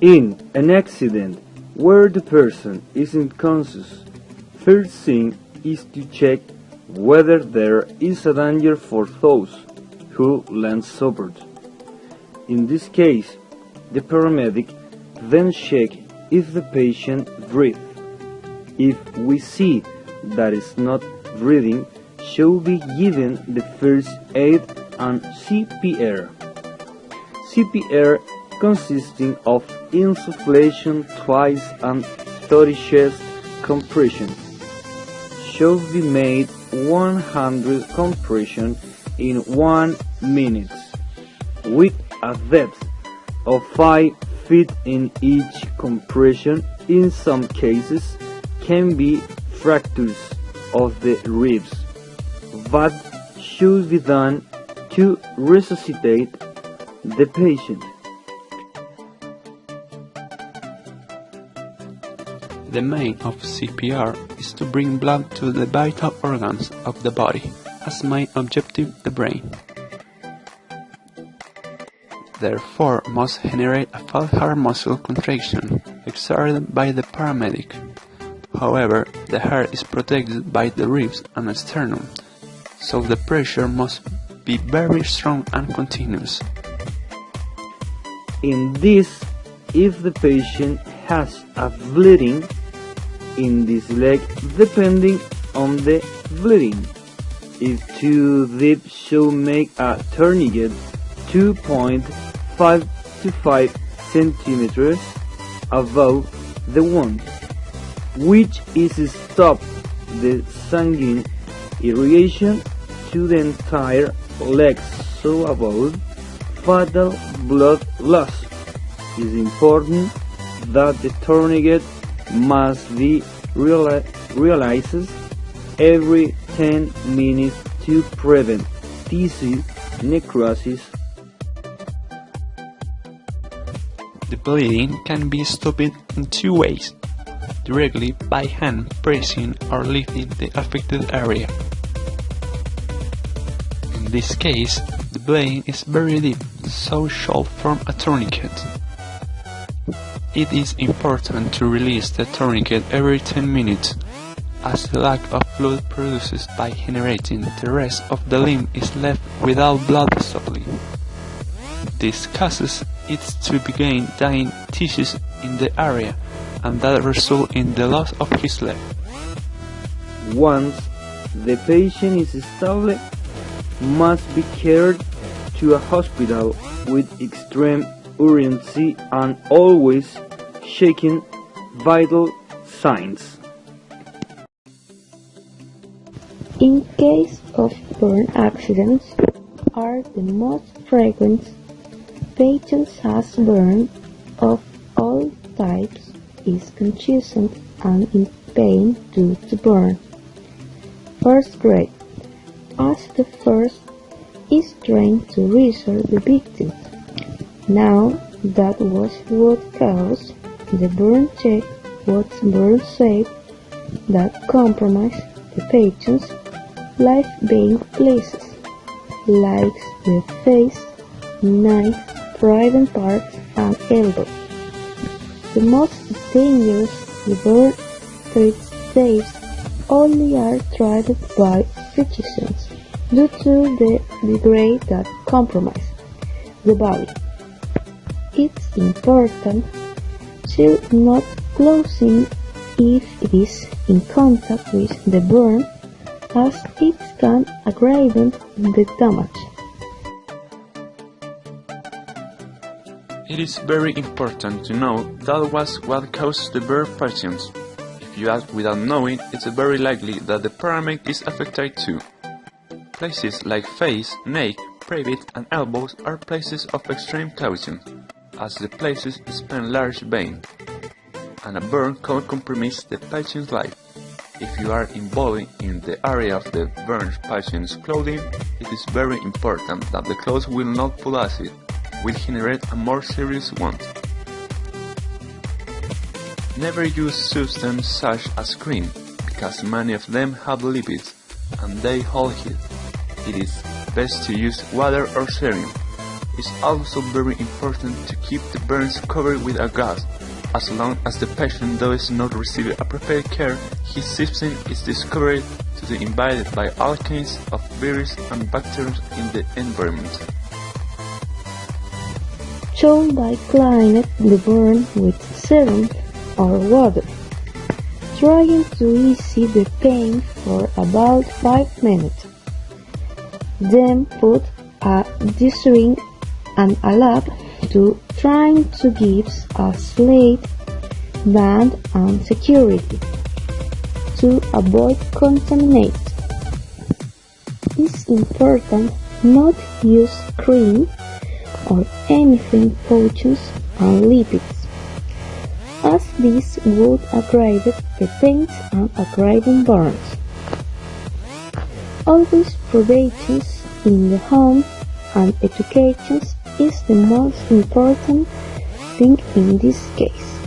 In an accident where the person is unconscious, first thing is to check whether there is a danger for those who lend support. In this case, the paramedic then checks if the patient breathes. If we see that it's not breathing, should be given the first aid and CPR. CPR consisting of insufflation twice and 30 chest compressions. Should be made 100 compressions in 1 minute, with a depth of 5 feet in each compression. In some cases can be fractures of the ribs, but should be done to resuscitate the patient. The main of CPR is to bring blood to the vital organs of the body, as main objective the brain. Therefore must generate a false heart muscle contraction exerted by the paramedic. However, the heart is protected by the ribs and sternum, so the pressure must be very strong and continuous. In this, if the patient has a bleeding in this leg, depending on the bleeding, if too deep, should make a tourniquet 2.5 to 5 centimeters above the wound, which is stop the sanguine irrigation to the entire leg, so avoid fatal blood loss. It is important that the tourniquet must be realized every 10 minutes to prevent tissue necrosis. The bleeding can be stopped in two ways: directly by hand pressing or lifting the affected area. In this case, the bleeding is very deep, so should form a tourniquet. It is important to release the tourniquet every 10 minutes, as the lack of fluid produced by generating the rest of the limb is left without blood supply. This causes it to begin dying tissues in the area, and that results in the loss of his leg. Once the patient is stable, must be carried to a hospital with extreme urgency and always checking vital signs. In case of burn accidents are the most frequent. Patients has burn of all types, is contusioned and in pain due to burn. First grade, as the first is trained to reassure the victim. Now that was what caused the burn check was burn safe that compromised the patient's life-being places, like the face, neck, private parts and elbows. The most dangerous burn staves only are tried by physicians due to the degree that compromise the body. It's important to not closing if it is in contact with the burn, as it can aggravate the damage. It is very important to know that was what caused the burn patients. If you act without knowing, it's very likely that the paramedic is affected too. Places like face, neck, private and elbows are places of extreme caution, as the places span large veins, and a burn can compromise the patient's life. If you are involved in the area of the burned patient's clothing, it is very important that the clothes will not pull acid, will generate a more serious wound. Never use substances such as cream, because many of them have lipids, and they hold heat. it is best to use water or saline. It's also very important to keep the burns covered with a gauze. As long as the patient does not receive appropriate care, his symptom is discovered to be invited by all kinds of viruses and bacteria in the environment. Should I clean the burn with serum or water, trying to ease the pain for about 5 minutes. Then put a D-string and a lap to trying to give a slate band and security to avoid contamination. It's important not use cream or anything pouches and lipids, as this would aggrave the pain and aggravating burns. Always probation in the home and education is the most important thing in this case.